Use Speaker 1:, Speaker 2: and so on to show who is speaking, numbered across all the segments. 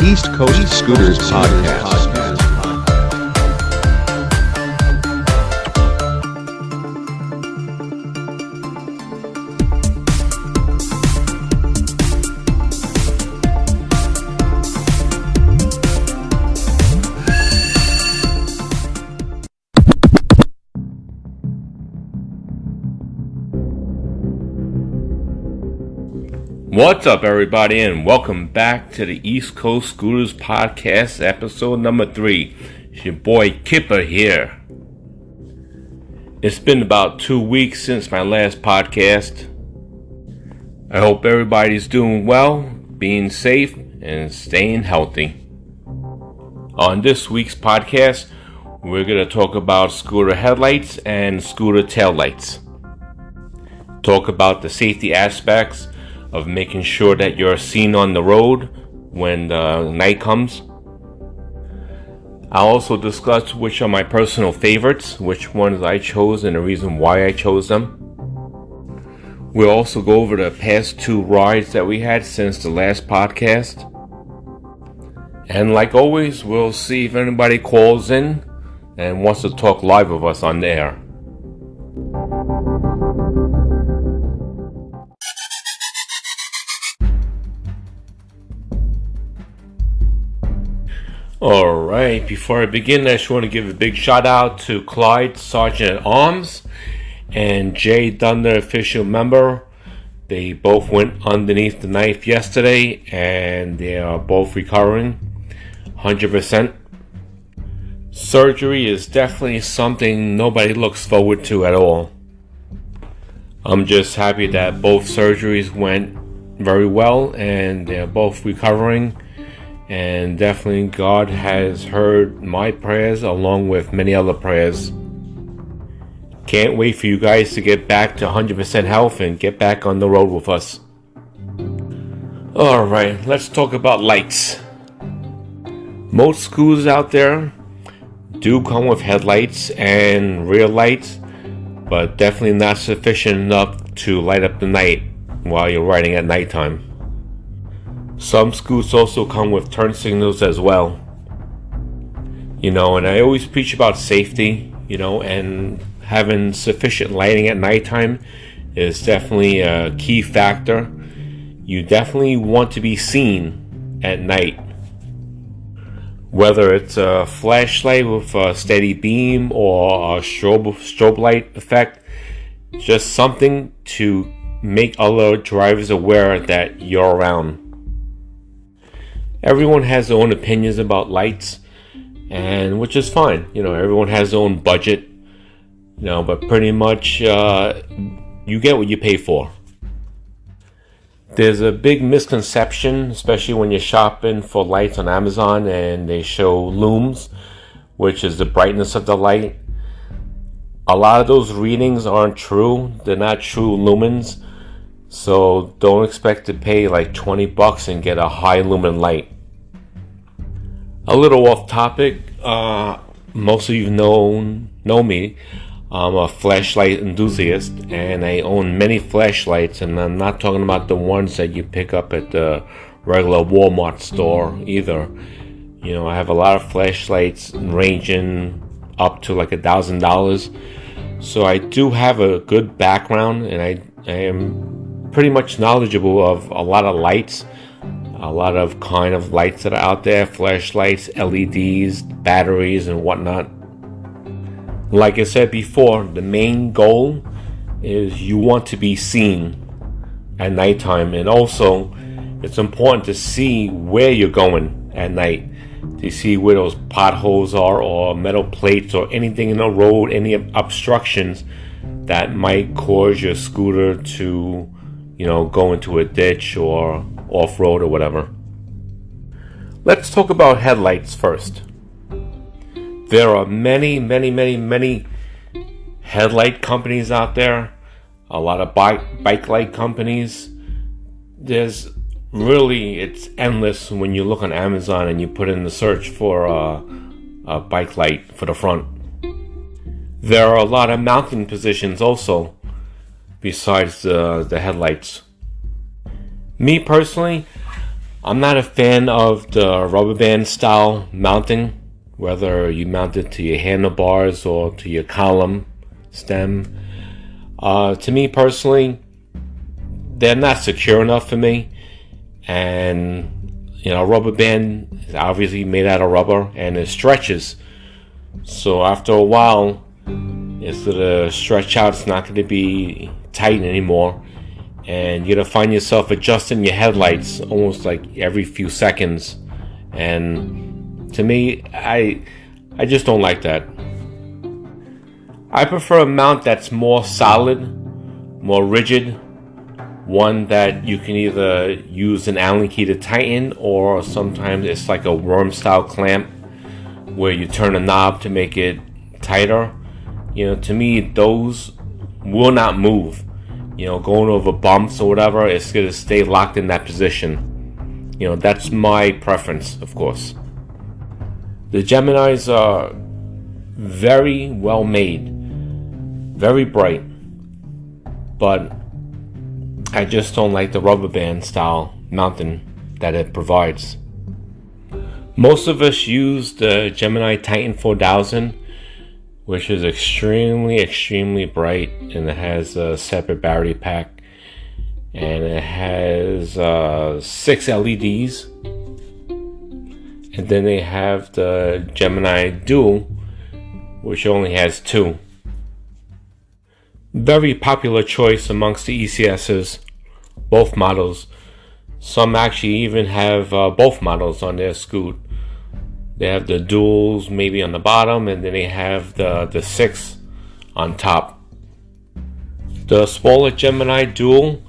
Speaker 1: East Coast Scooters Podcast.
Speaker 2: What's up, everybody, and welcome back to the East Coast Scooters Podcast, episode number 3. It's your boy Kipper here. It's been about 2 weeks since my last podcast. I hope everybody's doing well, being safe, and staying healthy. On this week's podcast, we're going to talk about scooter headlights and scooter taillights. Talk about the safety aspects of making sure that you're seen on the road when the night comes. I'll also discuss which are my personal favorites, which ones I chose and the reason why I chose them. We'll also go over the past 2 rides that we had since the last podcast. And like always, we'll see if anybody calls in and wants to talk live with us on the air. Alright, before I begin, I just want to give a big shout out to Clyde, Sergeant at Arms, and Jay Thunder, official member. They both went underneath the knife yesterday, and they are both recovering 100%. Surgery is definitely something nobody looks forward to at all. I'm just happy that both surgeries went very well, and they're both recovering. And definitely God has heard my prayers along with many other prayers. Can't wait for you guys to get back to 100% health and get back on the road with us. Alright, let's talk about lights. Most scooters out there do come with headlights and rear lights, but definitely not sufficient enough to light up the night while you're riding at nighttime. Some scooters also come with turn signals as well. And I always preach about safety, and having sufficient lighting at nighttime is definitely a key factor. You definitely want to be seen at night. Whether it's a flashlight with a steady beam or a strobe light effect, just something to make other drivers aware that you're around. Everyone has their own opinions about lights, and which is fine. Everyone has their own budget, but pretty much you get what you pay for. There's a big misconception, especially when you're shopping for lights on Amazon and they show looms, which is the brightness of the light. A lot of those readings aren't true. They're not true lumens. So don't expect to pay like $20 and get a high lumen light. A little off topic, most of you know me. I'm a flashlight enthusiast and I own many flashlights, and I'm not talking about the ones that you pick up at the regular Walmart store either. I have a lot of flashlights ranging up to like $1,000. So I do have a good background, and I am pretty much knowledgeable of a lot of lights, a lot of kind of lights that are out there, flashlights, LEDs, batteries, and whatnot. Like I said before, the main goal is you want to be seen at nighttime, and also it's important to see where you're going at night, to see where those potholes are or metal plates or anything in the road, any obstructions that might cause your scooter to go into a ditch or off-road or whatever. Let's talk about headlights first. There are many headlight companies out there. A lot of bike light companies. It's endless when you look on Amazon and you put in the search for a bike light for the front. There are a lot of mounting positions also, besides the headlights. Me personally, I'm not a fan of the rubber band style mounting, whether you mount it to your handlebars or to your column stem. To me personally, they're not secure enough for me. And rubber band is obviously made out of rubber and it stretches. So after a while, it's gonna stretch out. It's not gonna be tight anymore, and you're gonna find yourself adjusting your headlights almost like every few seconds. And to me, I just don't like that. I prefer a mount that's more solid, more rigid, one that you can either use an Allen key to tighten, or sometimes it's like a worm style clamp where you turn a knob to make it tighter. To me, those will not move. Going over bumps or whatever, it's going to stay locked in that position. That's my preference, of course. The Geminis are very well made, very bright, but I just don't like the rubber band style mounting that it provides. Most of us use the Gemini Titan 4000, which is extremely bright, and it has a separate battery pack, and it has 6 LEDs. And then they have the Gemini Dual, which only has 2. Very popular choice amongst the ECSs, both models. Some actually even have both models on their scoot. They have the duals maybe on the bottom, and then they have the 6 on top. The smaller Gemini Dual,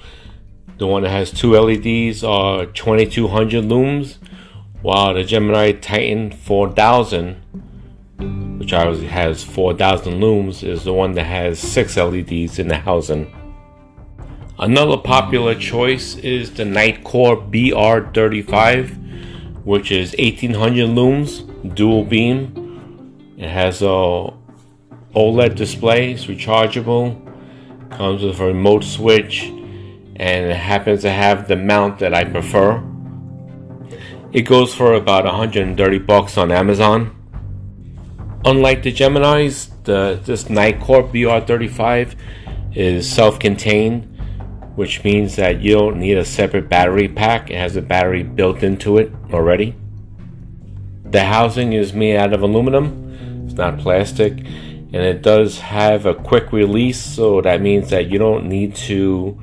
Speaker 2: the one that has 2 LEDs, are 2200 looms, while the Gemini Titan 4000, which obviously has 4000 looms, is the one that has 6 LEDs in the housing. Another popular choice is the Nitecore Br35, which is 1800 looms, dual beam. It has a Oled display, it's rechargeable, comes with a remote switch, and it happens to have the mount that I prefer. It goes for about $130 on Amazon. Unlike the Geminis, this Nitecore Br35 is self-contained, which means that you don't need a separate battery pack. It has a battery built into it already. The housing is made out of aluminum, it's not plastic, and it does have a quick release, so that means that you don't need to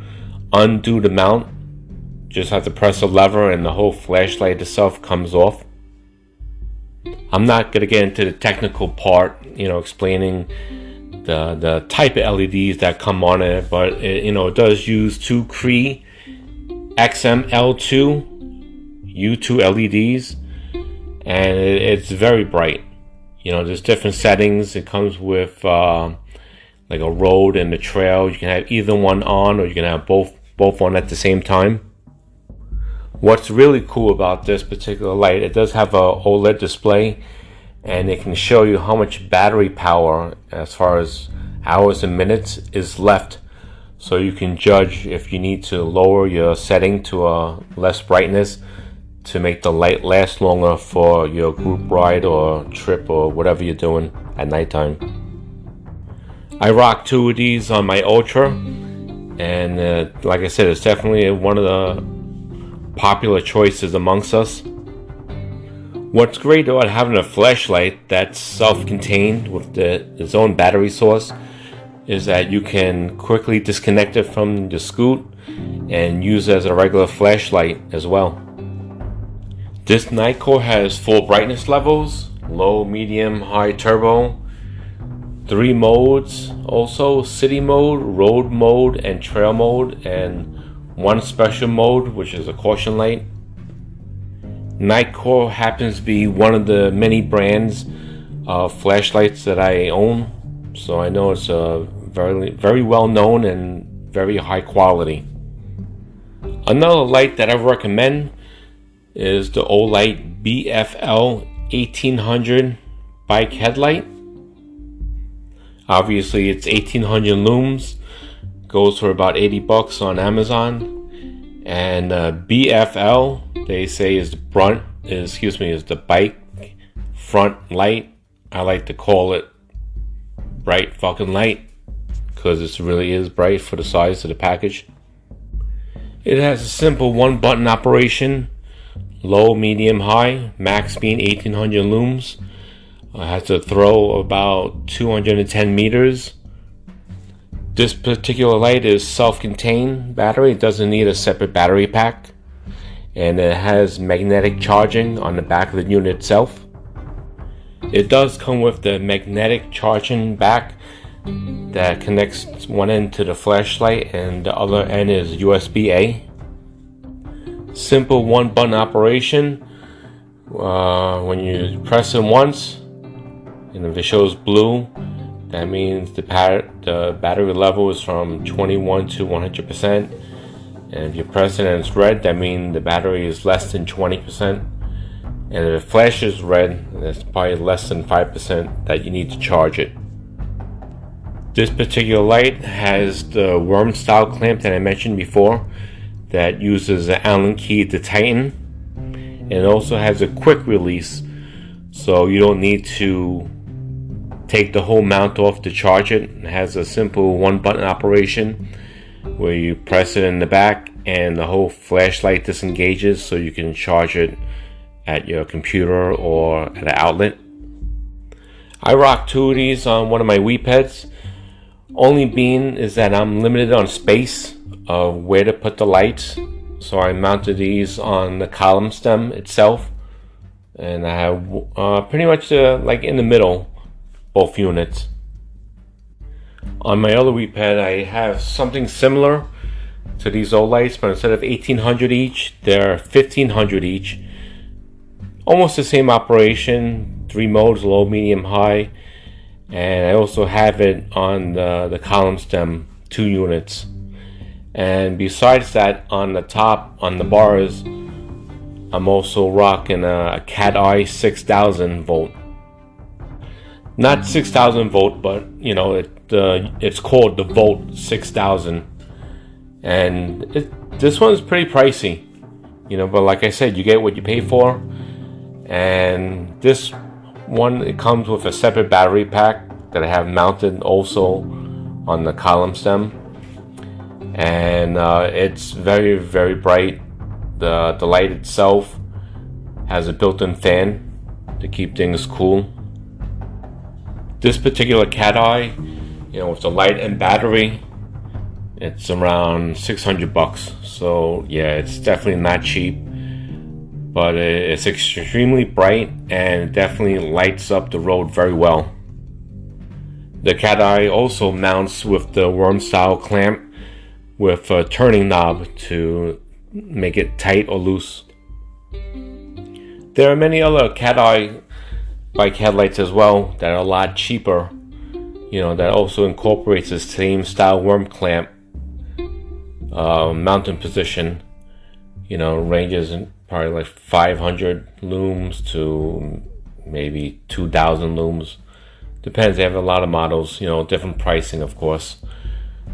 Speaker 2: undo the mount. Just have to press a lever and the whole flashlight itself comes off. I'm not going to get into the technical part, explaining the type of LEDs that come on it, but it does use 2 Cree XML2 U2 LEDs, and it's very bright. There's different settings. It comes with like a road and a trail. You can have either one on, or you can have both on at the same time. What's really cool about this particular light, it does have a OLED display, and it can show you how much battery power, as far as hours and minutes, is left. So you can judge if you need to lower your setting to a less brightness to make the light last longer for your group ride or trip or whatever you're doing at nighttime. I rock 2 of these on my Ultra, and like I said, it's definitely one of the popular choices amongst us. What's great about having a flashlight that's self-contained with its own battery source is that you can quickly disconnect it from the scoot and use it as a regular flashlight as well. This Nitecore has 4 brightness levels: low, medium, high, turbo. 3 modes also: city mode, road mode, and trail mode, and 1 special mode, which is a caution light. Nitecore happens to be one of the many brands of flashlights that I own, so I know it's very well known and very high quality. Another light that I recommend is the Olight BFL 1800 bike headlight. Obviously it's 1800 looms, goes for about $80 on Amazon, and BFL they say is the bike front light. I like to call it bright fucking light because it really is bright for the size of the package. It has a simple one button operation, low, medium, high, max being 1800 looms. It has a throw about 210 meters. This particular light is self-contained battery. It doesn't need a separate battery pack. And it has magnetic charging on the back of the unit itself. It does come with the magnetic charging back that connects one end to the flashlight and the other end is USB-A. Simple one button operation. When you press it once, and if it shows blue, that means the battery level is from 21 to 100%. And if you press it and it's red, that means the battery is less than 20%. And if it flashes red, that's probably less than 5% that you need to charge it. This particular light has the worm style clamp that I mentioned before that uses an Allen key to tighten. And it also has a quick release, so you don't need to take the whole mount off to charge it. It has a simple one button operation where you press it in the back and the whole flashlight disengages so you can charge it at your computer or at an outlet. I rock two of these on one of my Weep heads. Only being is that I'm limited on space of where to put the lights. So I mounted these on the column stem itself. And I have pretty much like in the middle, both units. On my other Weep head, I have something similar to these Olights, but instead of 1800 each, they're 1500 each. Almost the same operation, 3 modes, low, medium, high. And I also have it on the column stem, 2 units. And besides that, on the top, on the bars, I'm also rocking a Cat Eye 6000 volt. Not 6000 volt, but you know, it's called the Volt 6000. And this one's pretty pricey, you know, but like I said, you get what you pay for. And this one, it comes with a separate battery pack that I have mounted also on the column stem. And it's very, very bright. The light itself has a built-in fan to keep things cool. This particular Cat Eye, you know, with the light and battery, it's around $600. So yeah, it's definitely not cheap, but it's extremely bright and it definitely lights up the road very well. The Cat Eye also mounts with the worm style clamp with a turning knob to make it tight or loose. There are many other Cat Eye bike headlights as well that are a lot cheaper, you know, that also incorporates the same style worm clamp mounting position. You know, ranges in probably like 500 looms to maybe 2,000 looms. Depends, they have a lot of models, you know, different pricing of course.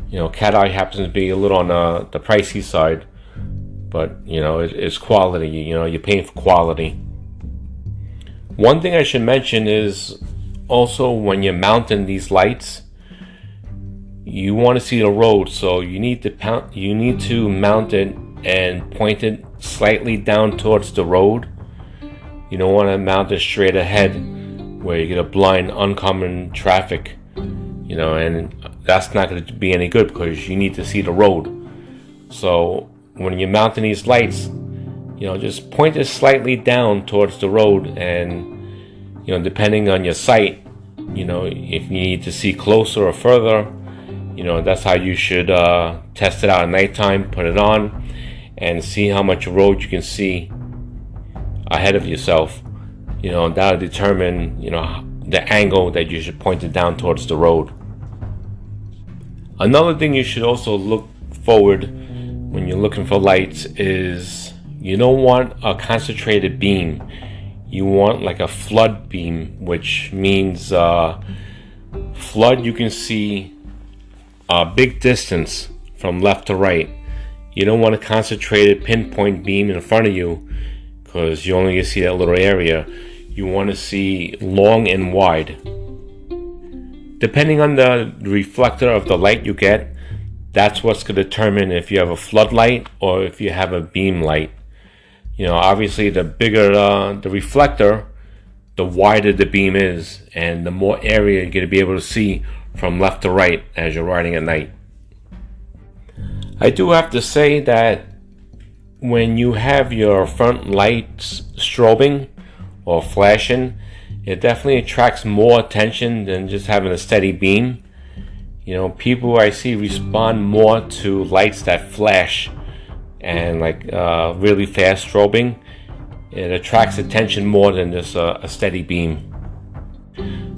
Speaker 2: You know, Cat Eye happens to be a little on the pricey side, but you know, it's quality. You know, you're paying for quality. One thing I should mention is also when you're mounting these lights, you want to see the road, so you need to mount it and point it slightly down towards the road. You don't want to mount it straight ahead where you get a blind oncoming traffic, you know, and that's not going to be any good because you need to see the road. So when you're mounting these lights, you know, just point it slightly down towards the road, and you know, depending on your sight, you know, if you need to see closer or further, you know, that's how you should test it out at nighttime. Put it on and see how much road you can see ahead of yourself. You know, that'll determine, you know, the angle that you should point it down towards the road. Another thing you should also look forward when you're looking for lights is you don't want a concentrated beam. You want like a flood beam, which means flood you can see a big distance from left to right. You don't want a concentrated pinpoint beam in front of you because you only see that little area. You want to see long and wide. Depending on the reflector of the light you get, that's what's going to determine if you have a floodlight or if you have a beam light. Obviously the bigger the reflector, the wider the beam is, and the more area you're going to be able to see from left to right as you're riding at night. I do have to say that when you have your front lights strobing or flashing, it definitely attracts more attention than just having a steady beam. People I see respond more to lights that flash and really fast strobing. It attracts attention more than just a steady beam.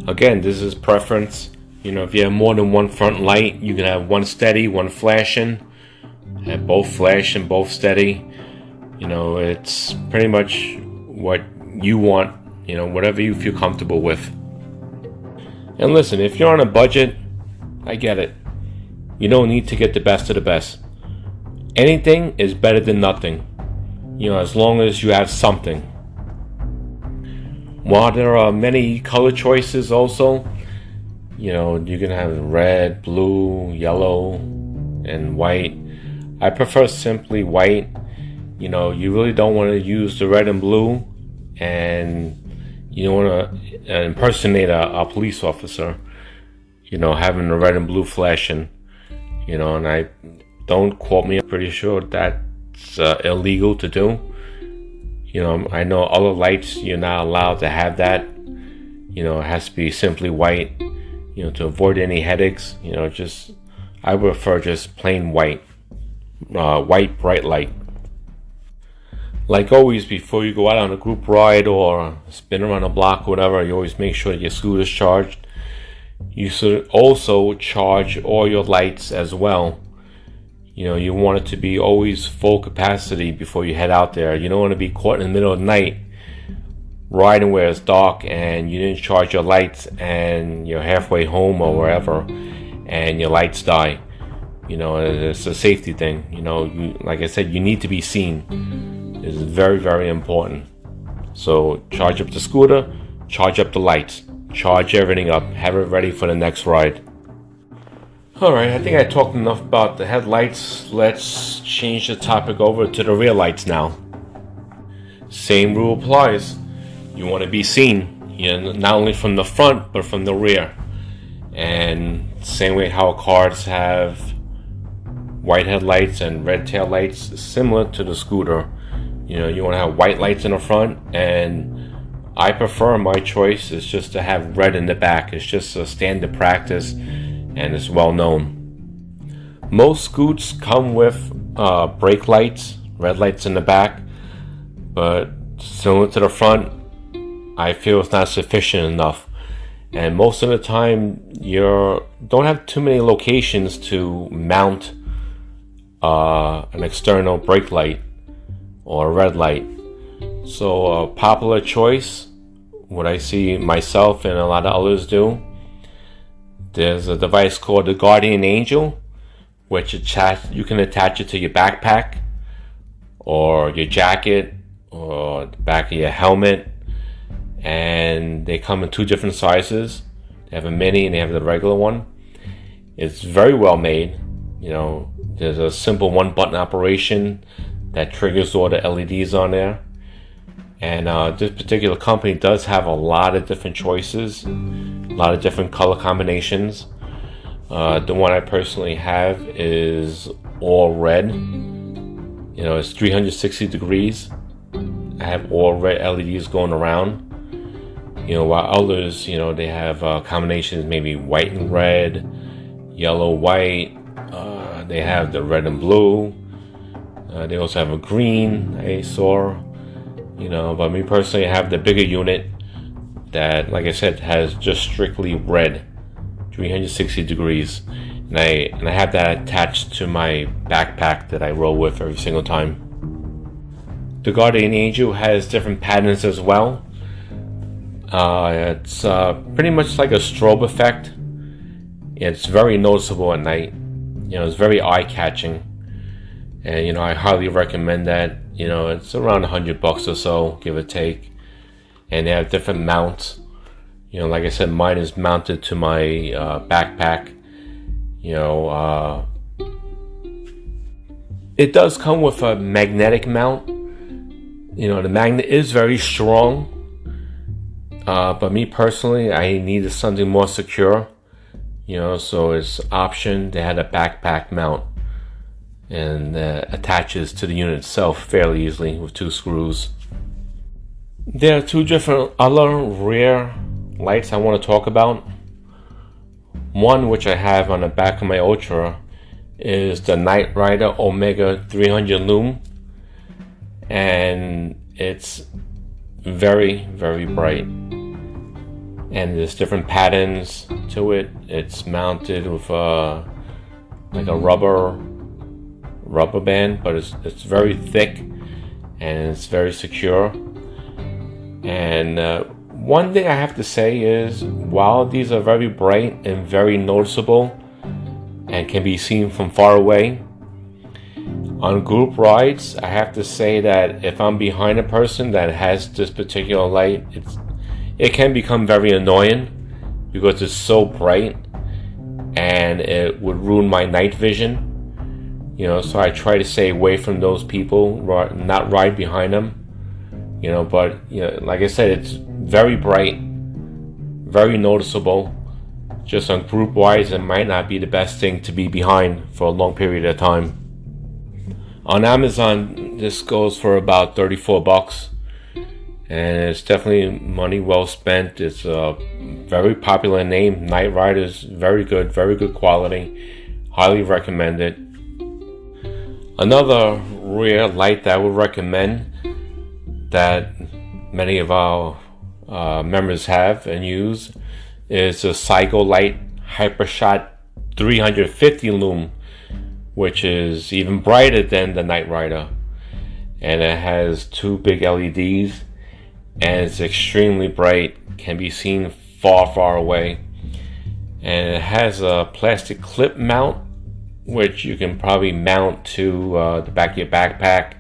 Speaker 2: Again, this is preference. If you have more than one front light, you can have one steady, one flashing, and both flash and both steady. It's pretty much what you want, whatever you feel comfortable with. And listen, if you're on a budget, I get it. You don't need to get the best of the best. Anything is better than nothing, as long as you have something. While there are many color choices also, you can have red, blue, yellow, and white. I prefer simply white. You really don't want to use the red and blue, and you don't want to impersonate a police officer, having the red and blue flashing, and I don't quote me, I'm pretty sure that's illegal to do. I know other lights you're not allowed to have that. It has to be simply white, to avoid any headaches. I prefer just plain white, white bright light. Like always, before you go out on a group ride or spin around a block or whatever, you always make sure your scooter's charged. You should also charge all your lights as well. You want it to be always full capacity before you head out there. You don't want to be caught in the middle of the night riding where it's dark and you didn't charge your lights and you're halfway home or wherever and your lights die. It's a safety thing. Like I said, you need to be seen. It's very, very important. So charge up the scooter, charge up the lights, charge everything up, have it ready for the next ride. Alright, I think I talked enough about the headlights. Let's change the topic over to the rear lights now. Same rule applies. You want to be seen, not only from the front but from the rear. And same way how cars have white headlights and red tail lights, similar to the scooter. You want to have white lights in the front, and I prefer, my choice is just to have red in the back. It's just a standard practice and it's well known. Most scoots come with brake lights, red lights in the back, but similar to the front, I feel it's not sufficient enough. And most of the time, you don't have too many locations to mount an external brake light or a red light. So a popular choice, what I see myself and a lot of others do, there's a device called the Guardian Angel, which you can attach it to your backpack or your jacket or the back of your helmet, and they come in two different sizes. They have a mini and they have the regular one. It's very well made. There's a simple one button operation that triggers all the LEDs on there. And this particular company does have a lot of different choices, a lot of different color combinations. The one I personally have is all red. It's 360 degrees. I have all red LEDs going around. While others, they have combinations, maybe white and red, yellow, white. They have the red and blue. They also have a green, I saw. But me personally, I have the bigger unit that, like I said, has just strictly red, 360 degrees. And I have that attached to my backpack that I roll with every single time. The Guardian Angel has different patterns as well. It's pretty much like a strobe effect. It's very noticeable at night. It's very eye-catching. And I highly recommend that. It's around $100 or so, give or take. And they have different mounts. Like I said, mine is mounted to my backpack. It does come with a magnetic mount. The magnet is very strong. But me personally, I needed something more secure. So it's option. They had a backpack mount. And attaches to the unit itself fairly easily with 2 screws. There are 2 different other rear lights I want to talk about. One, which I have on the back of my Ultra, is the Knight Rider Omega 300 Loom, and it's very, very bright. And there's different patterns to it. It's mounted with like a rubber band, but it's very thick and it's very secure. And one thing I have to say is, while these are very bright and very noticeable and can be seen from far away, on group rides, I have to say that if I'm behind a person that has this particular light, it can become very annoying because it's so bright and it would ruin my night vision. So I try to stay away from those people, not ride behind them. But like I said, it's very bright, very noticeable. Just on group wise, it might not be the best thing to be behind for a long period of time. On Amazon, this goes for about $34, and it's definitely money well spent. It's a very popular name. Knight Rider is very good quality. Highly recommend it. Another rear light that I would recommend that many of our members have and use is a Olight Hypershot 350 Loom, which is even brighter than the Knight Rider. And it has 2 big LEDs, and it's extremely bright, can be seen far away. And it has a plastic clip mount, which you can probably mount to the back of your backpack,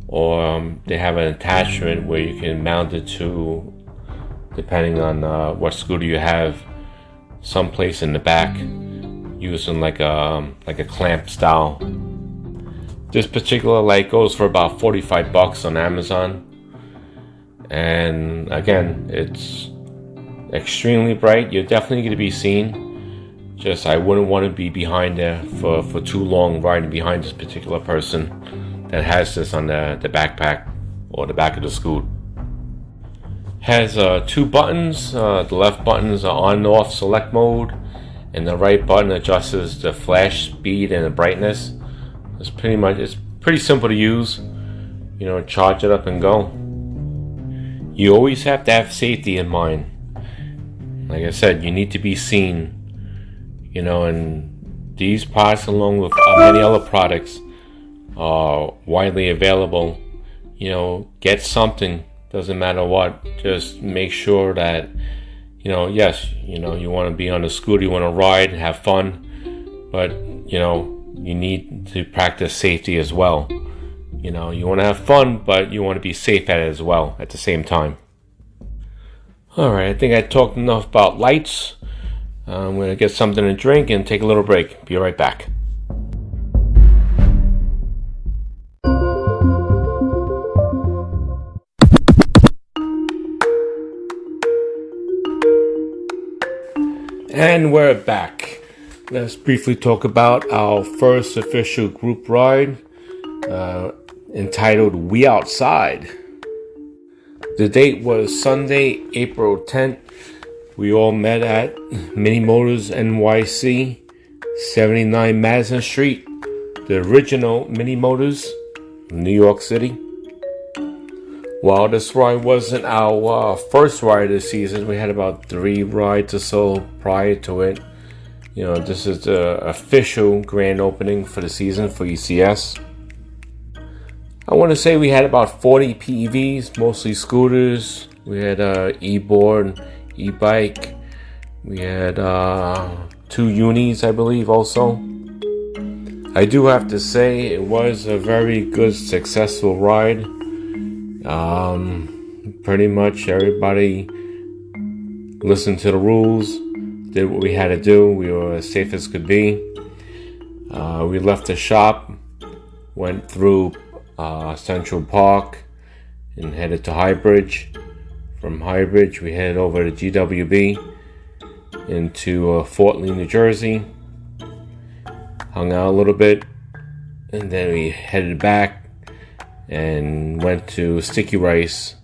Speaker 2: or they have an attachment where you can mount it to, depending on what scooter you have, someplace in the back, using like a clamp style. This particular light goes for about $45 on Amazon, and again, it's extremely bright. You're definitely going to be seen. Just I wouldn't want to be behind there for too long, riding behind this particular person that has this on the backpack or the back of the scoot. Has 2 buttons. The left buttons are on and off select mode, and the right button adjusts the flash speed and the brightness. It's pretty simple to use. Charge it up and go. You always have to have safety in mind. Like I said, you need to be seen. And these products, along with many other products, are widely available. Get something, doesn't matter what. Just make sure that, yes, you want to be on a scooter, you want to ride, have fun, but, you need to practice safety as well. You want to have fun, but you want to be safe at it as well at the same time. Alright, I think I talked enough about lights. I'm going to get something to drink and take a little break. Be right back. And we're back. Let's briefly talk about our first official group ride, entitled We Outside. The date was Sunday, April 10th. We all met at Mini Motors NYC, 79 Madison Street, the original Mini Motors, New York City. While this ride wasn't our first ride of the season, we had about 3 rides or so prior to it. This is the official grand opening for the season for ECS. I want to say we had about 40 PEVs, mostly scooters. We had e-board, e-bike. We had 2 unis, I believe, also. I do have to say it was a very good, successful ride. Pretty much everybody listened to the rules, did what we had to do. We were as safe as could be. We left the shop, went through Central Park, and headed to Highbridge. From Highbridge, we headed over to GWB into Fort Lee, New Jersey. Hung out a little bit, and then we headed back and went to Sticky Rice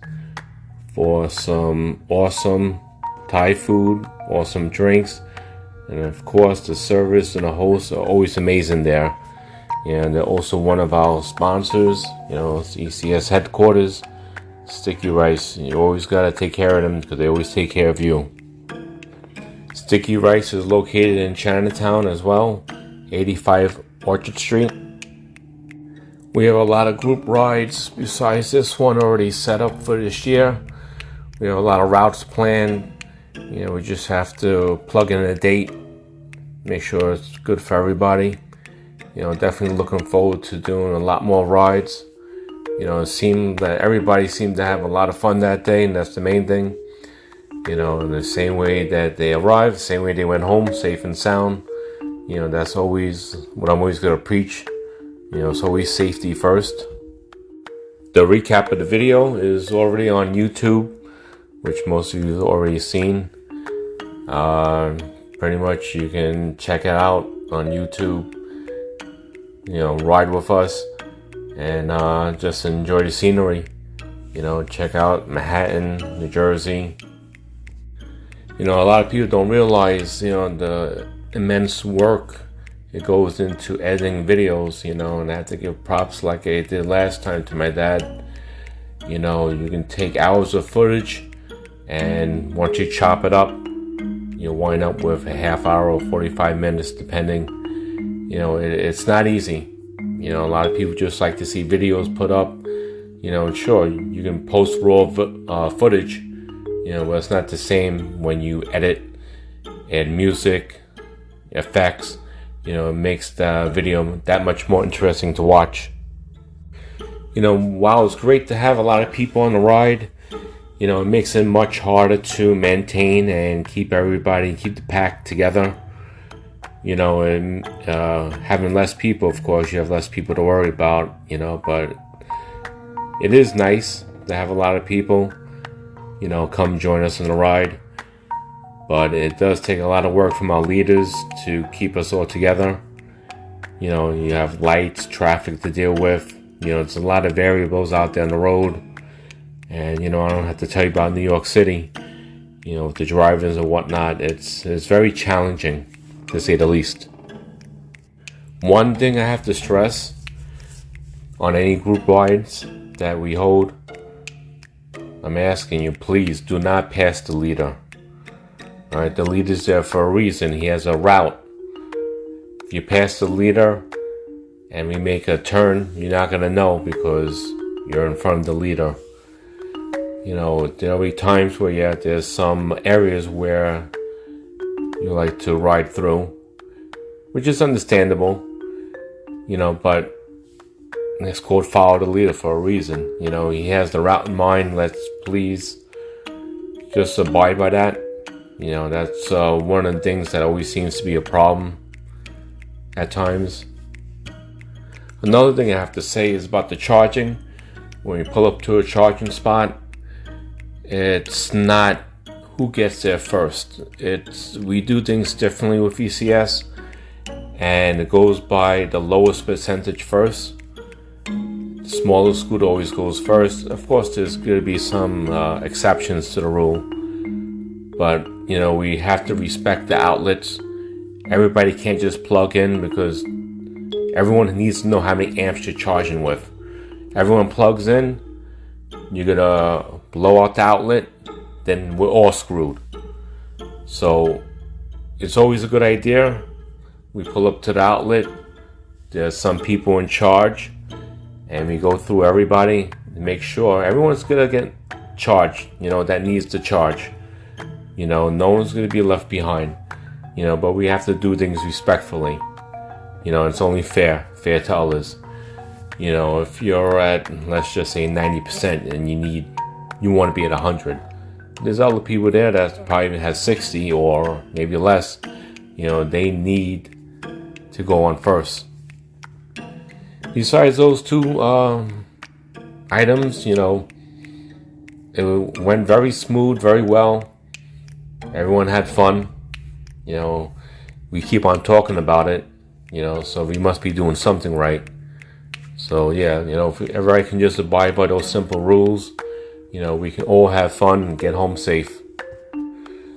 Speaker 2: for some awesome Thai food, awesome drinks, and of course the service and the hosts are always amazing there. And they're also one of our sponsors, it's ECS headquarters, Sticky Rice. You always gotta take care of them because they always take care of you. Sticky Rice is located in Chinatown as well, 85 Orchard Street. We have a lot of group rides besides this one already set up for this year. We have a lot of routes planned. We just have to plug in a date, make sure it's good for everybody. Definitely looking forward to doing a lot more rides. It seemed that everybody seemed to have a lot of fun that day, and that's the main thing. In the same way that they arrived, the same way they went home, safe and sound. That's always what I'm always going to preach. It's always safety first. The recap of the video is already on YouTube, which most of you have already seen. Pretty much you can check it out on YouTube. Ride with us and just enjoy the scenery. Check out Manhattan, New Jersey. A lot of people don't realize, the immense work it goes into editing videos, and I have to give props like I did last time to my dad. You can take hours of footage, and once you chop it up, you'll wind up with a half hour or 45 minutes depending. It's not easy. A lot of people just like to see videos put up. Sure, you can post raw footage, but it's not the same when you edit, add music, effects. It makes the video that much more interesting to watch. While it's great to have a lot of people on the ride, it makes it much harder to maintain and keep the pack together. And having less people, of course, you have less people to worry about, but it is nice to have a lot of people, come join us on the ride. But it does take a lot of work from our leaders to keep us all together. You have lights, traffic to deal with. There's a lot of variables out there on the road. And, I don't have to tell you about New York City. With the drivers and whatnot, it's very challenging, to say the least. One thing I have to stress on any group rides that we hold, I'm asking you, please do not pass the leader. Alright, the leader's there for a reason. He has a route. If you pass the leader and we make a turn, you're not going to know because you're in front of the leader. There'll be times where there's some areas where you like to ride through, which is understandable, but it's called follow the leader for a reason. He has the route in mind. Let's please just abide by that. That's one of the things that always seems to be a problem at times. Another thing I have to say is about the charging. When you pull up to a charging spot, it's not who gets there first. We do things differently with ECS, and it goes by the lowest percentage first. The smallest scooter always goes first. Of course, there's going to be some exceptions to the rule, but we have to respect the outlets. Everybody can't just plug in because everyone needs to know how many amps you're charging with. Everyone plugs in, you're gonna blow out the outlet, then we're all screwed. So it's always a good idea. We pull up to the outlet, there's some people in charge, and we go through everybody to make sure everyone's gonna get charged, that needs to charge. No one's gonna be left behind, but we have to do things respectfully. It's only fair to others. If you're at, let's just say 90% and you want to be at 100, there's other people there that probably even has 60 or maybe less. They need to go on first. Besides those two items, it went very smooth, very well. Everyone had fun. We keep on talking about it, so we must be doing something right. So yeah, if everybody can just abide by those simple rules, we can all have fun and get home safe.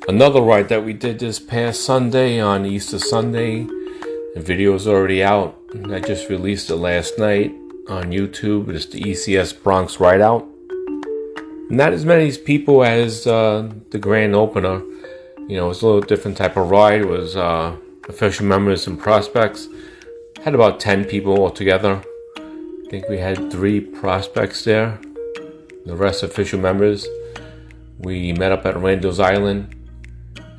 Speaker 2: Another ride that we did this past Sunday, on Easter Sunday, the video is already out. I just released it last night on YouTube. It's the ECS Bronx Ride Out. Not as many people as the grand opener. It's a little different type of ride. It was official members and prospects. Had about 10 people altogether. I think we had 3 prospects there. The rest official members. We met up at Randall's Island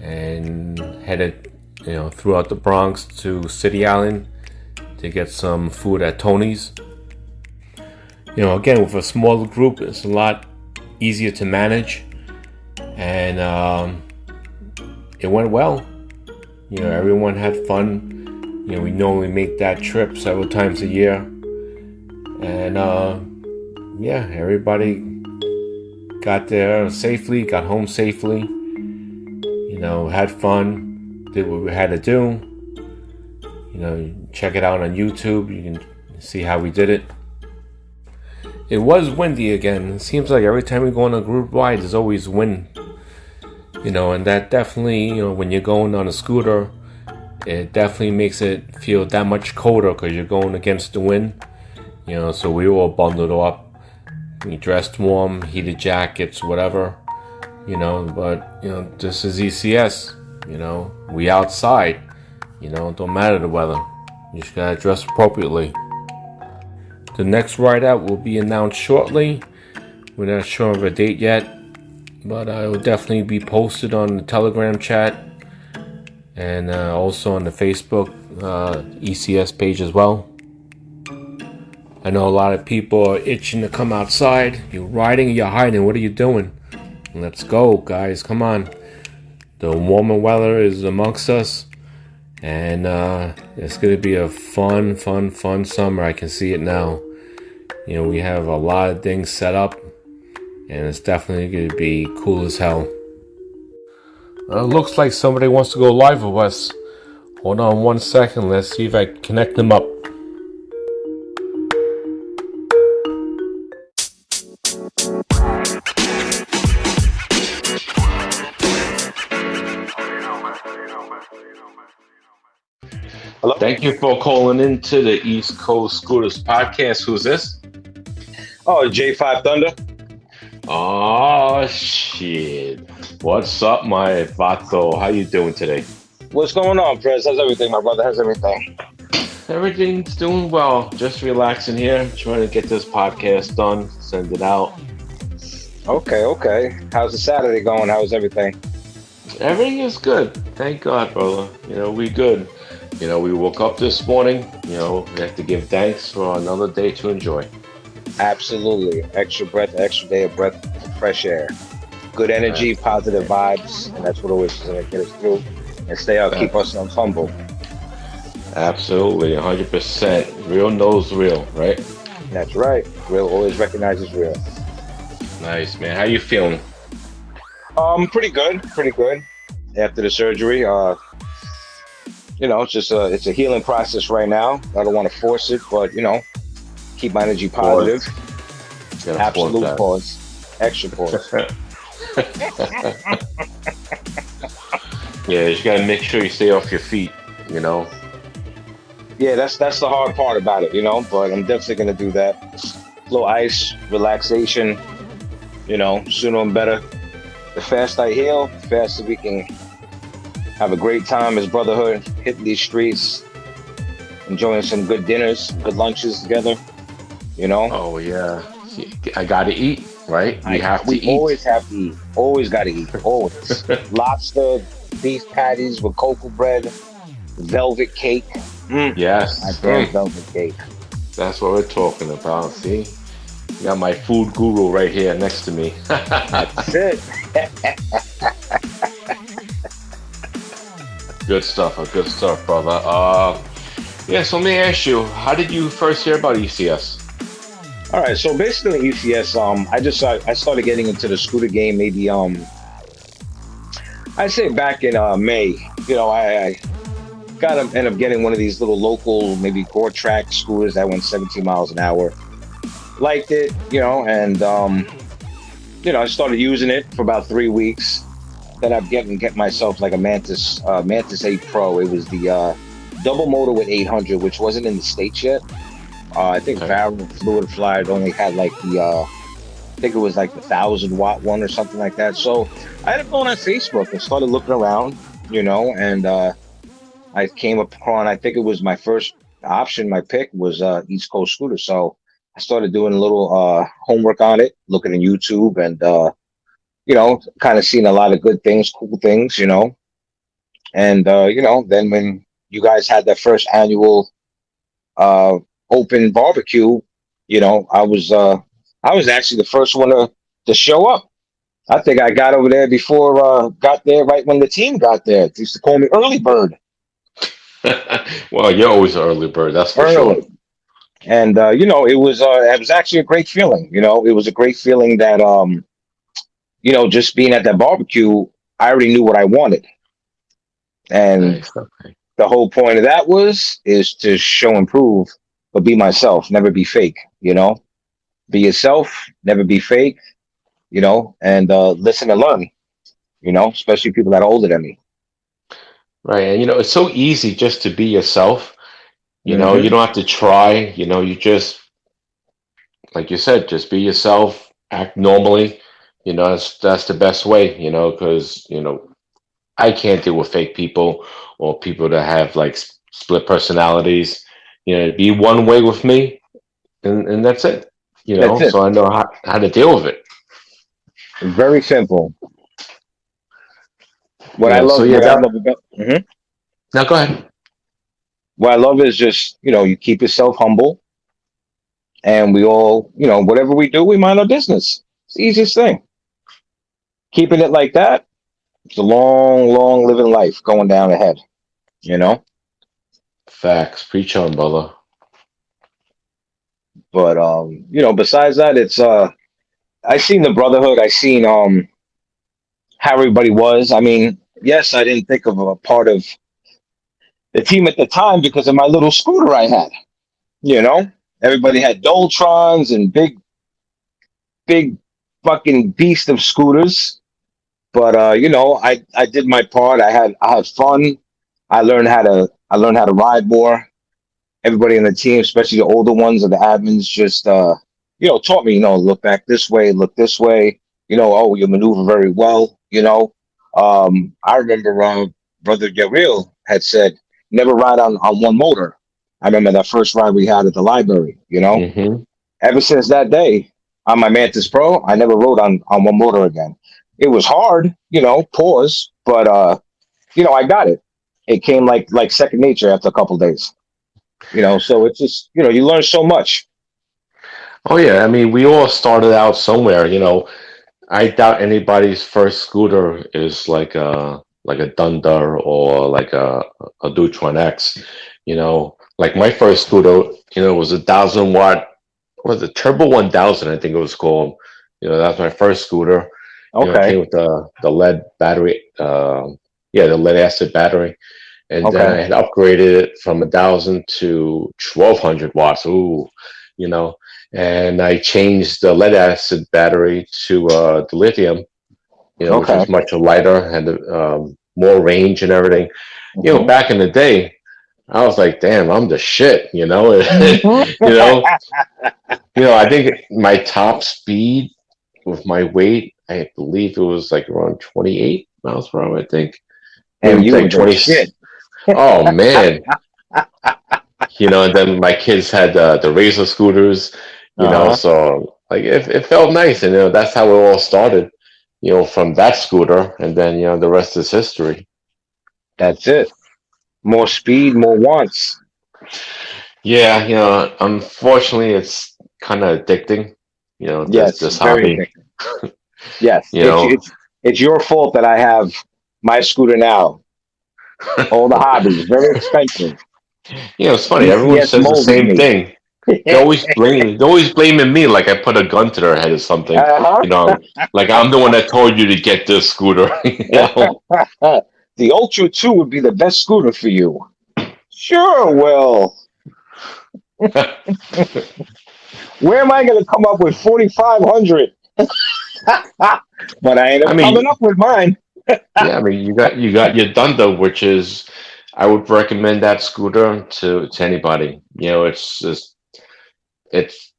Speaker 2: and headed, throughout the Bronx to City Island to get some food at Tony's. Again, with a smaller group, it's a lot easier to manage, and it went well. Everyone had fun. We normally make that trip several times a year, and everybody got there safely, got home safely. Had fun, did what we had to do. Check it out on YouTube. You can see how we did it. It was windy again. It seems like every time we go on a group ride, there's always wind. And that definitely, when you're going on a scooter, it definitely makes it feel that much colder because you're going against the wind. So we were all bundled up. We dressed warm, heated jackets, whatever. But this is ECS. We outside. Don't matter the weather. You just gotta dress appropriately. The next ride out will be announced shortly. We're not sure of a date yet, but it will definitely be posted on the Telegram chat and also on the Facebook ECS page as well. I know a lot of people are itching to come outside. You're riding, you're hiding. What are you doing? Let's go, guys. Come on. The warmer weather is amongst us. And it's going to be a fun summer. I can see it now. We have a lot of things set up. And it's definitely going to be cool as hell. Looks like somebody wants to go live with us. Hold on 1 second. Let's see if I can connect them up.
Speaker 3: Hello?
Speaker 2: Thank you for calling into the East Coast Scooters Podcast. Who's this?
Speaker 3: Oh, J5 Thunder.
Speaker 2: Oh, shit. What's up, my vato? How you doing today?
Speaker 3: What's going on, Prez? How's everything, my brother? How's everything?
Speaker 2: Everything's doing well. Just relaxing here, trying to get this podcast done, send it out.
Speaker 3: Okay. How's the Saturday going? How's everything?
Speaker 2: Everything is good. Thank God, brother. We good. We woke up this morning. We have to give thanks for another day to enjoy.
Speaker 3: Absolutely. Extra breath, extra day of breath of fresh air. Good energy, positive vibes, and that's what always is going to get us through and stay out, keep us humble.
Speaker 2: Absolutely, 100%. Real knows real, right?
Speaker 3: That's right. Real always recognizes real.
Speaker 2: Nice, man. How you feeling?
Speaker 3: Pretty good. After the surgery, it's a healing process right now. I don't want to force it, but keep my energy positive. Absolute pause. Extra pause.
Speaker 2: Yeah, you just gotta make sure you stay off your feet,
Speaker 3: Yeah, that's the hard part about it, but I'm definitely gonna do that. A little ice, relaxation, sooner and better. The faster I heal, the faster we can have a great time as brotherhood, hitting these streets, enjoying some good dinners, good lunches together,
Speaker 2: Oh, yeah. I gotta eat, right? We eat.
Speaker 3: Always have to eat. Always gotta eat. Always. Lobster, beef patties with cocoa bread, velvet cake, I
Speaker 2: Yes.
Speaker 3: damn velvet cake.
Speaker 2: That's what we're talking about. See? Got my food guru right here next to me.
Speaker 3: That's it.
Speaker 2: Good stuff, brother. Yeah, so let me ask you, how did you first hear about ECS?
Speaker 3: All right, so basically ECS, I started getting into the scooter game maybe I'd say back in May. I got to end up getting one of these little local maybe Gore track scooters that went 17 miles an hour. Liked it, and I started using it for about 3 weeks. Then I'm get myself like a Mantis 8 Pro. It was the double motor with 800, which wasn't in the States yet. I think
Speaker 2: Okay.
Speaker 3: Barrel Fluid Flyer only had like I think it was like the 1,000 watt one or something like that. So I ended up going on Facebook and started looking around, and I came upon, I think it was my first option, my pick was East Coast Scooter. So I started doing a little homework on it, looking at YouTube and, kind of seeing a lot of good things, cool things, And, then when you guys had that first annual open barbecue, I was actually the first one to show up. I think I got over there before got there right when the team got there. They used to call me early bird.
Speaker 2: Well, you're always an early bird, that's for sure.
Speaker 3: Early. And it was actually a great feeling. It was a great feeling that just being at that barbecue, I already knew what I wanted. And
Speaker 2: Nice. Okay.
Speaker 3: the whole point of that is to show and prove, but be myself, never be fake, Be yourself, never be fake, and listen and learn, especially people that are older than me.
Speaker 2: Right, and it's so easy just to be yourself. You
Speaker 3: Hmm.
Speaker 2: don't have to try. You just, like you said, just be yourself, act normally. That's the best way. Because I can't deal with fake people or people that have like split personalities. Be one way with me, and that's it.
Speaker 3: That's it.
Speaker 2: So I know how to deal with it.
Speaker 3: Very simple. What I
Speaker 2: So
Speaker 3: love,
Speaker 2: yeah,
Speaker 3: what I
Speaker 2: that.
Speaker 3: love about, mhm.
Speaker 2: Now go ahead.
Speaker 3: What I love is just, you keep yourself humble, and we all, whatever we do, we mind our business. It's the easiest thing. Keeping it like that, it's a long, long living life going down ahead, you know.
Speaker 2: Facts. Preach on, brother.
Speaker 3: But besides that, it's I seen the brotherhood. I seen how everybody was. I mean, yes, I didn't think of a part of the team at the time because of my little scooter I had. You know, everybody had Doltrons and big fucking beast of scooters. But I did my part. I had fun. I learned how to ride more. Everybody in the team, especially the older ones or the admins, just taught me, look back this way, look this way. Oh, you maneuver very well. I remember Brother Gabriel had said, never ride on one motor. I remember that first ride we had at the library.
Speaker 2: Hmm.
Speaker 3: Ever since that day on my Mantis Pro, I never rode on one motor again. It was hard, pause, but I got it. It came like second nature after a couple of days. So it's just, you learn so much.
Speaker 2: Oh yeah, I mean, we all started out somewhere. I doubt anybody's first scooter is like a Dunder or like a Dutron X. Like my first scooter, was 1,000 watt. Was it Turbo 1000? I think it was called. That's my first scooter. It
Speaker 3: Okay.
Speaker 2: came with the lead battery. Yeah, the lead acid battery, and then
Speaker 3: Okay.
Speaker 2: I had upgraded it from 1,000 to 1,200 watts. Ooh, you know, and I changed the lead acid battery to the lithium, which
Speaker 3: Okay.
Speaker 2: was much lighter, had more range and everything.
Speaker 3: Hmm.
Speaker 2: Back in the day, I was like, damn, I'm the shit, you
Speaker 3: Hmm.
Speaker 2: know, I think my top speed with my weight, I believe it was like around 28 miles per hour, I think.
Speaker 3: And
Speaker 2: Maybe
Speaker 3: you were
Speaker 2: like
Speaker 3: the
Speaker 2: 20.
Speaker 3: shit.
Speaker 2: Oh man, and then my kids had the Razor scooters,
Speaker 3: Uh-huh.
Speaker 2: so like it felt nice, and that's how it all started, from that scooter, and then the rest is history.
Speaker 3: That's it. More speed, more wants.
Speaker 2: Yeah, unfortunately, it's kind of addicting. This
Speaker 3: Yes,
Speaker 2: this
Speaker 3: very
Speaker 2: hobby.
Speaker 3: addictive. Yes,
Speaker 2: You know,
Speaker 3: it's your fault that I have my scooter now. All the hobbies, very expensive.
Speaker 2: it's funny. Everyone
Speaker 3: ECS
Speaker 2: says the
Speaker 3: molded
Speaker 2: same
Speaker 3: me.
Speaker 2: thing. They're always blaming me like I put a gun to their head or something.
Speaker 3: Uh-huh.
Speaker 2: Like I'm the one that told you to get this scooter.
Speaker 3: The Ultra 2 would be the best scooter for you. Sure, well, where am I going to come up with 4,500? But I end
Speaker 2: I
Speaker 3: up coming
Speaker 2: mean,
Speaker 3: up with mine.
Speaker 2: yeah, I mean, you got your Dundo, which is I would recommend that scooter to anybody. It's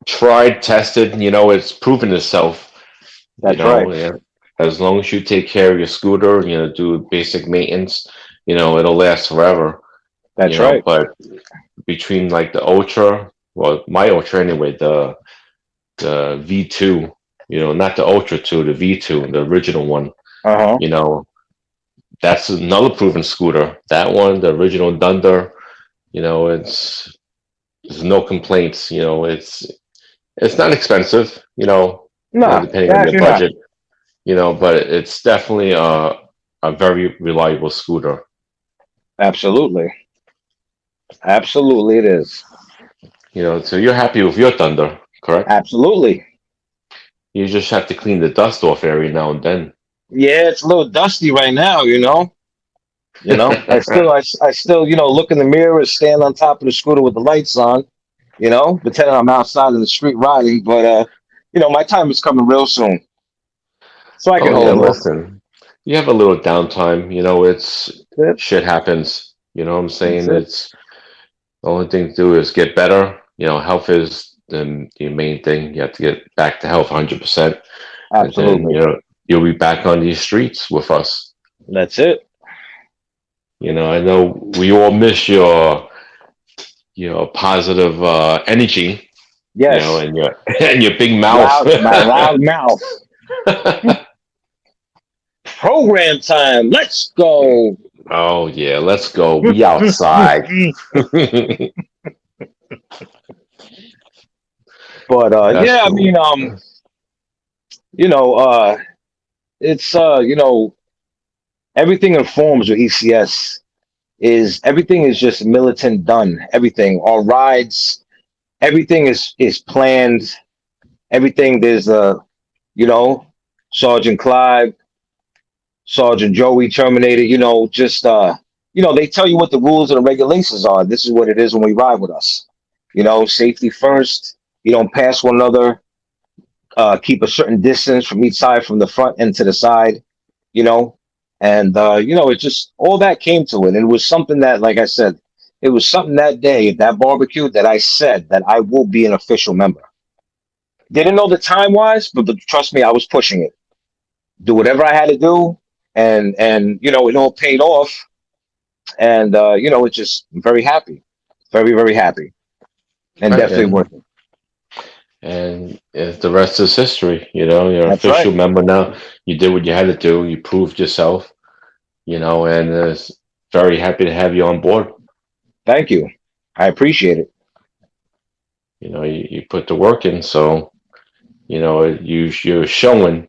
Speaker 2: tried, tested. It's proven itself.
Speaker 3: That's right.
Speaker 2: Yeah. As long as you take care of your scooter, do basic maintenance, it'll last forever.
Speaker 3: That's right.
Speaker 2: But between like the Ultra, well, my Ultra anyway, the V2, not the Ultra 2, the V2, the original one,
Speaker 3: Uh-huh.
Speaker 2: you know, that's another proven scooter. That one, the original Dunder, there's no complaints. It's not expensive,
Speaker 3: No,
Speaker 2: depending on your
Speaker 3: actually not.
Speaker 2: budget, but it's definitely a very reliable scooter.
Speaker 3: Absolutely. Absolutely, it is.
Speaker 2: So you're happy with your Thunder, correct?
Speaker 3: Absolutely.
Speaker 2: You just have to clean the dust off every now and then.
Speaker 3: Yeah, it's a little dusty right now, you know. I still, look in the mirror, stand on top of the scooter with the lights on, pretending I'm outside in the street riding. But my time is coming real soon, so I can
Speaker 2: Oh yeah,
Speaker 3: hold off.
Speaker 2: listen. You have a little downtime, it's
Speaker 3: That's it.
Speaker 2: shit happens. You know what I'm
Speaker 3: That's
Speaker 2: saying?
Speaker 3: it.
Speaker 2: It's the only thing to do is get better. Health is the main thing. You have to get back to health 100%, and then
Speaker 3: Absolutely.
Speaker 2: you'll be back on these streets with us.
Speaker 3: That's it.
Speaker 2: I know we all miss your positive energy,
Speaker 3: Yes.
Speaker 2: and your and your big mouth.
Speaker 3: Loud, my loud mouth. Program time. Let's go.
Speaker 2: Oh yeah, let's go. We outside.
Speaker 3: But
Speaker 2: That's
Speaker 3: yeah, I
Speaker 2: cool.
Speaker 3: mean, you know, it's everything informs with ECS is everything is just militant done. Everything, our rides, everything is planned. Everything there's you know, Sergeant Clive, Sergeant Joey Terminator, just they tell you what the rules and the regulations are. This is what it is when we ride with us. Safety first. You don't pass one another. Keep a certain distance from each side, from the front and to the side. You know, and it just all that came to it. And it was something that, like I said, it was something that day at that barbecue that I said that I will be an official member. Didn't know the time wise, but trust me, I was pushing it. Do whatever I had to do, and it all paid off. And it's just I'm very happy, very very happy, and
Speaker 2: Right,
Speaker 3: definitely worth it.
Speaker 2: and the rest is history. You're an
Speaker 3: That's right.
Speaker 2: official member now. You did what you had to do. You proved yourself. And very happy to have you on board.
Speaker 3: Thank you. I appreciate it.
Speaker 2: You put the work in, so you're showing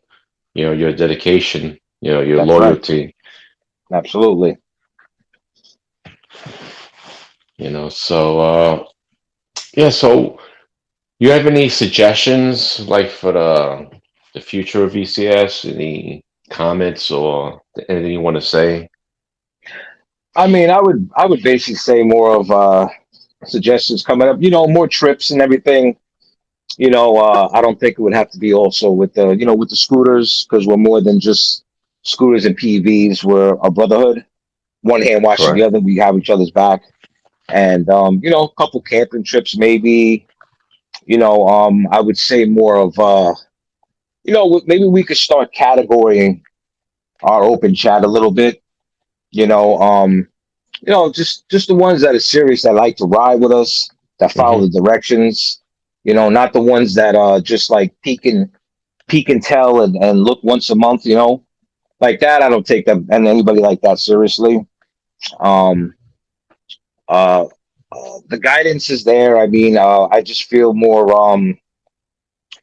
Speaker 2: your dedication, your
Speaker 3: That's right.
Speaker 2: loyalty.
Speaker 3: Absolutely.
Speaker 2: So yeah. So you have any suggestions like for the future of VCS? Any comments or anything you want to say?
Speaker 3: I mean, I would basically say more of suggestions coming up. More trips and everything. I don't think it would have to be also with the with the scooters, because we're more than just scooters and PVs. We're a brotherhood. One hand washing the
Speaker 2: Correct.
Speaker 3: other. We have each other's back. And a couple camping trips maybe. I would say more of maybe we could start categorying our open chat a little bit. You know, um, just the ones that are serious, that like to ride with us, that follow
Speaker 2: Hmm.
Speaker 3: the directions. Not the ones that just like peek and tell and look once a month. Like that. I don't take them and anybody like that seriously. Um, uh, The guidance is there. I mean, I just feel more.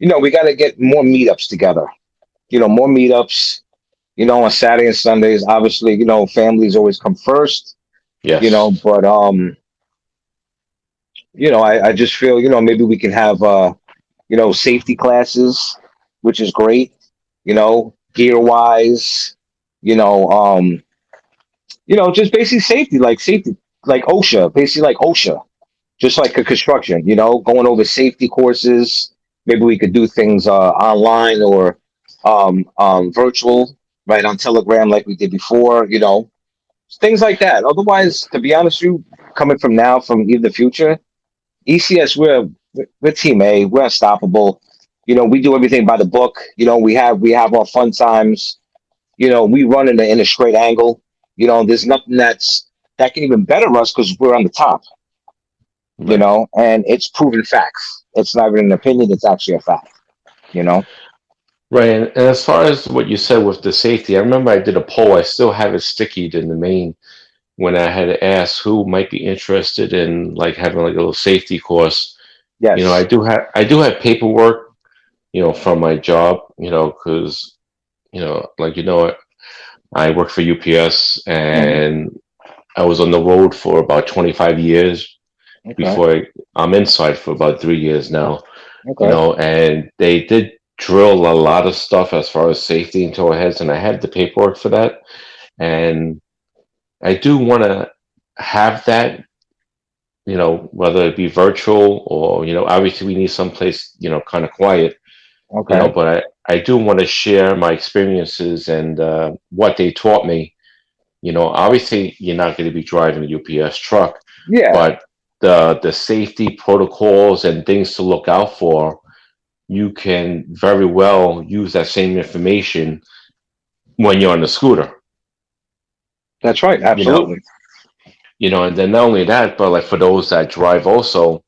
Speaker 3: We got to get more meetups together. More meetups. On Saturday and Sundays. Obviously, families always come first.
Speaker 2: Yes.
Speaker 3: But I just feel, maybe we can have safety classes, which is great. Gear wise. You know, um, just basically safety, like OSHA, basically like OSHA, just like a construction, going over safety courses. Maybe we could do things online or virtual, right, on Telegram like we did before, things like that. Otherwise, to be honest with you, coming from now, from even the future, ECS, we're Team A, we're unstoppable. We do everything by the book. We have our fun times. We run in a straight angle. There's nothing that can even better us because we're on the top.
Speaker 2: Right.
Speaker 3: And it's proven facts. It's not even an opinion; it's actually a fact. You know.
Speaker 2: Right. And as far as what you said with the safety, I remember I did a poll. I still have it stickied in the main when I had asked who might be interested in like having like a little safety course. I
Speaker 3: Yes.
Speaker 2: do have paperwork, from my job, because I work for UPS
Speaker 3: Mhm.
Speaker 2: and I was on the road for about 25 years
Speaker 3: Okay.
Speaker 2: before I'm inside for about 3 years now,
Speaker 3: Okay.
Speaker 2: and they did drill a lot of stuff as far as safety into our heads, and I had the paperwork for that. And I do want to have that, whether it be virtual or, obviously we need someplace, kind of quiet,
Speaker 3: Okay.
Speaker 2: but I do want to share my experiences and what they taught me. Obviously you're not going to be driving a UPS truck,
Speaker 3: Yeah,
Speaker 2: but the safety protocols and things to look out for, you can very well use that same information when you're on the scooter.
Speaker 3: that's right.
Speaker 2: You know,
Speaker 3: Absolutely.
Speaker 2: and then not only that, but like for those that drive also,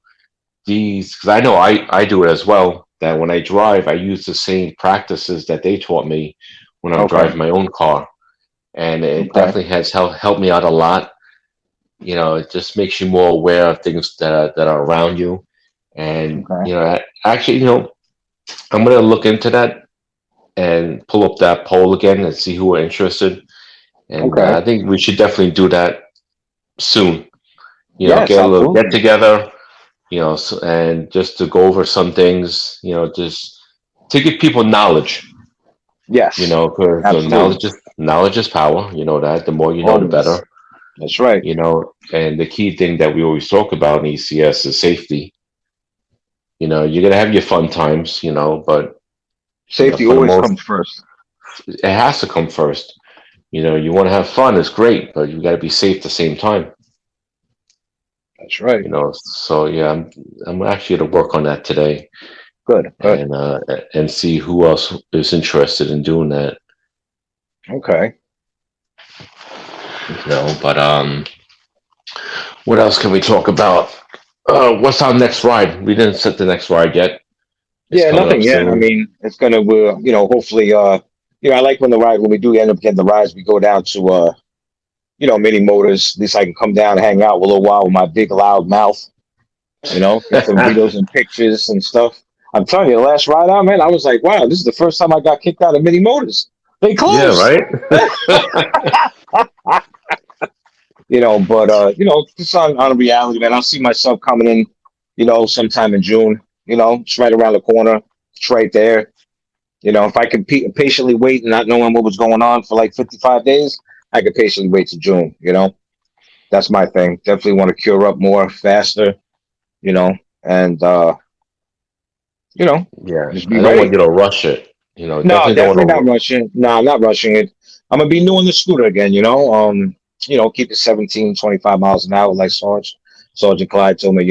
Speaker 2: because I know I do it as well, that when I drive, I use the same practices that they taught me when I'm
Speaker 3: Okay.
Speaker 2: driving my own car. And it
Speaker 3: Okay.
Speaker 2: definitely has helped me out a lot. It just makes you more aware of things that are around you. And,
Speaker 3: Okay.
Speaker 2: actually, I'm going to look into that and pull up that poll again and see who are interested. And
Speaker 3: Okay.
Speaker 2: I think we should definitely do that soon.
Speaker 3: Yes,
Speaker 2: Get a little get
Speaker 3: absolutely.
Speaker 2: together, and just to go over some things, just to give people knowledge,
Speaker 3: Yes,
Speaker 2: because
Speaker 3: absolutely.
Speaker 2: knowledge is power. You know that the more you know, the
Speaker 3: Always.
Speaker 2: better.
Speaker 3: That's right.
Speaker 2: And the key thing that we always talk about in ECS is safety. You're gonna have your fun times, but
Speaker 3: Safety
Speaker 2: for the
Speaker 3: always
Speaker 2: most,
Speaker 3: comes first.
Speaker 2: it has to come first. You want to have fun, it's great, but you got to be safe at the same time.
Speaker 3: That's right.
Speaker 2: So yeah, I'm actually gonna work on that today
Speaker 3: Good. Good.
Speaker 2: and see who else is interested in doing that.
Speaker 3: Okay.
Speaker 2: But what else can we talk about? What's our next ride? We didn't set the next ride yet. It's
Speaker 3: Yeah,
Speaker 2: coming
Speaker 3: nothing
Speaker 2: up
Speaker 3: yet. I
Speaker 2: soon.
Speaker 3: mean, it's gonna, hopefully, I like when we do end up getting the rides, we go down to, mini motors. At least I can come down and hang out a little while with my big loud mouth. Get some videos and pictures and stuff. I'm telling you, the last ride out, man, I was like, wow, this is the first time I got kicked out of mini motors. They
Speaker 2: Yeah,
Speaker 3: closed.
Speaker 2: right.
Speaker 3: But just on a reality, man, I'll see myself coming in, sometime in June. It's right around the corner. It's right there. If I could patiently wait and not knowing what was going on for like 55 days, I could patiently wait to June. That's my thing. Definitely want to cure up more faster. And you know,
Speaker 2: Yeah,
Speaker 3: just be
Speaker 2: I don't want
Speaker 3: ready.
Speaker 2: you to rush it.
Speaker 3: No,
Speaker 2: Definitely don't
Speaker 3: definitely not
Speaker 2: want
Speaker 3: rushing. No, I'm not rushing it. I'm gonna be new on the scooter again. Keep it 17, 25 miles an hour, like Sergeant Clyde told me.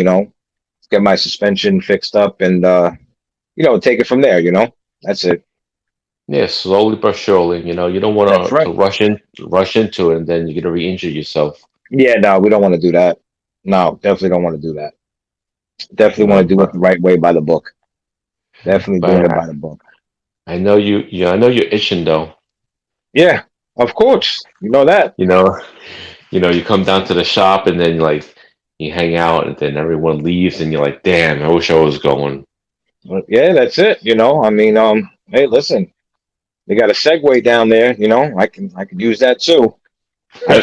Speaker 3: Get my suspension fixed up and take it from there. That's it.
Speaker 2: to. Yeah, slowly but surely. You don't want
Speaker 3: That's
Speaker 2: to
Speaker 3: right.
Speaker 2: rush into it, and then you're gonna re-injure yourself.
Speaker 3: Yeah, no, we don't want to do that. No, definitely don't want to do that. Definitely want to do it
Speaker 2: But
Speaker 3: the right way by the book. Definitely doing
Speaker 2: but
Speaker 3: it by the book.
Speaker 2: I know you. Yeah, I know you're itching though.
Speaker 3: Yeah, of course. You know that.
Speaker 2: You know, you come down to the shop, and then like, you hang out, and then everyone leaves, and you're like, damn, I wish I was going.
Speaker 3: Yeah, that's it. I mean, hey, listen, they got a Segway down there. I can use that too. I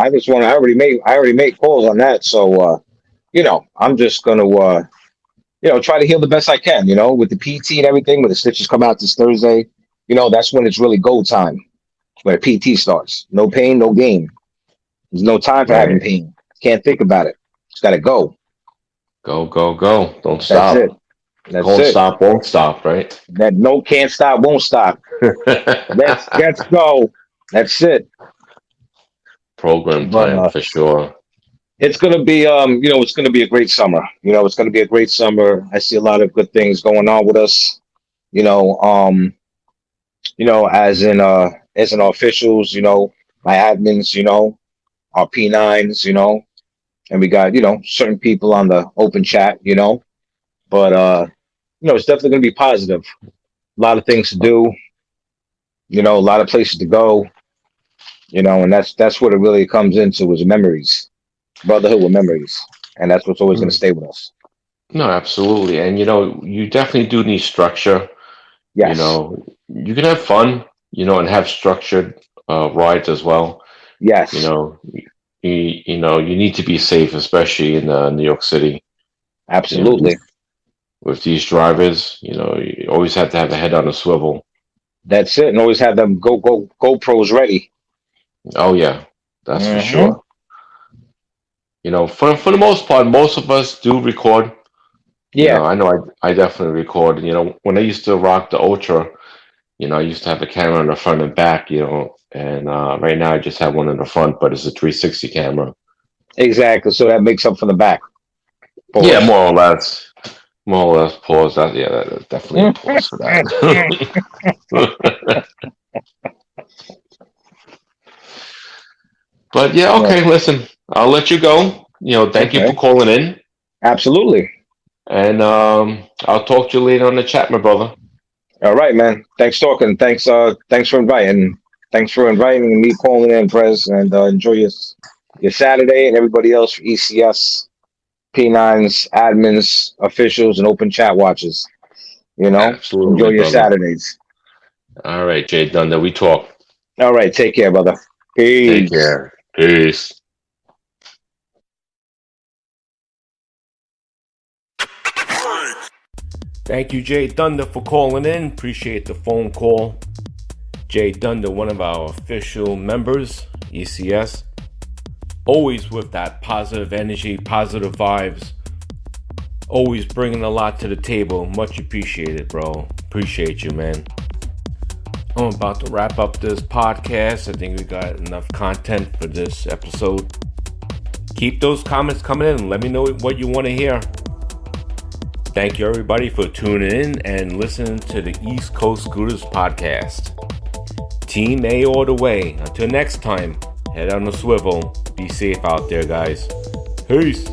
Speaker 3: already made calls on that. So, I'm just gonna, try to heal the best I can. With the PT and everything, when the stitches come out this Thursday, that's when it's really go time. When PT starts, no pain, no gain. There's no time for having pain. Can't think about it. Just gotta go.
Speaker 2: Go, go, go. Don't stop.
Speaker 3: That's it. That's
Speaker 2: Won't
Speaker 3: it.
Speaker 2: stop, won't stop, right?
Speaker 3: That no can't stop, won't stop. Let's go. That's it.
Speaker 2: Program plan for sure.
Speaker 3: It's gonna be it's gonna be a great summer. It's gonna be a great summer. I see a lot of good things going on with us. As in our officials, my admins, our P9s, and we got, certain people on the open chat, but it's definitely gonna be positive. A lot of things to do, a lot of places to go, and that's what it really comes into is memories, brotherhood with memories, and that's what's always gonna stay with us.
Speaker 2: No, absolutely. And you definitely do need structure.
Speaker 3: Yes.
Speaker 2: You can have fun, and have structured rides as well.
Speaker 3: Yes.
Speaker 2: You need to be safe, especially in New York City.
Speaker 3: Absolutely.
Speaker 2: With these drivers, you always have to have a head on a swivel.
Speaker 3: That's it, and always have them GoPros ready.
Speaker 2: Oh yeah, that's for sure. For the most part, most of us do record.
Speaker 3: Yeah,
Speaker 2: I know I definitely record. When I used to rock the Ultra, I used to have a camera in the front and back, and right now I just have one in the front, but it's a 360 camera.
Speaker 3: exactly. So that makes up for the back.
Speaker 2: Pause. Yeah, more or less. Pause. That's definitely a pause for that. But yeah, okay. Listen, I'll let you go. Thank you for calling in.
Speaker 3: Absolutely.
Speaker 2: And I'll talk to you later on the chat, my brother.
Speaker 3: All right, man. Thanks talking. Thanks for inviting. Thanks for inviting me, calling in, Prez, and enjoy your Saturday, and everybody else for ECS, P9s, admins, officials, and open chat watches.
Speaker 2: Absolutely,
Speaker 3: enjoy your
Speaker 2: brother.
Speaker 3: Saturdays.
Speaker 2: All right, Jay Dunder, we talk.
Speaker 3: All right, take care, brother. Peace.
Speaker 2: Take care. Peace. Thank you, Jay Dunder, for calling in. Appreciate the phone call. Jay Dunder, one of our official members, ECS. Always with that positive energy, positive vibes. Always bringing a lot to the table. Much appreciated, bro. Appreciate you, man. I'm about to wrap up this podcast. I think we got enough content for this episode. Keep those comments coming in. Let me know what you want to hear. Thank you, everybody, for tuning in and listening to the East Coast Scooters Podcast. Team A all the way. Until next time, head on the swivel. Be safe out there, guys. Peace.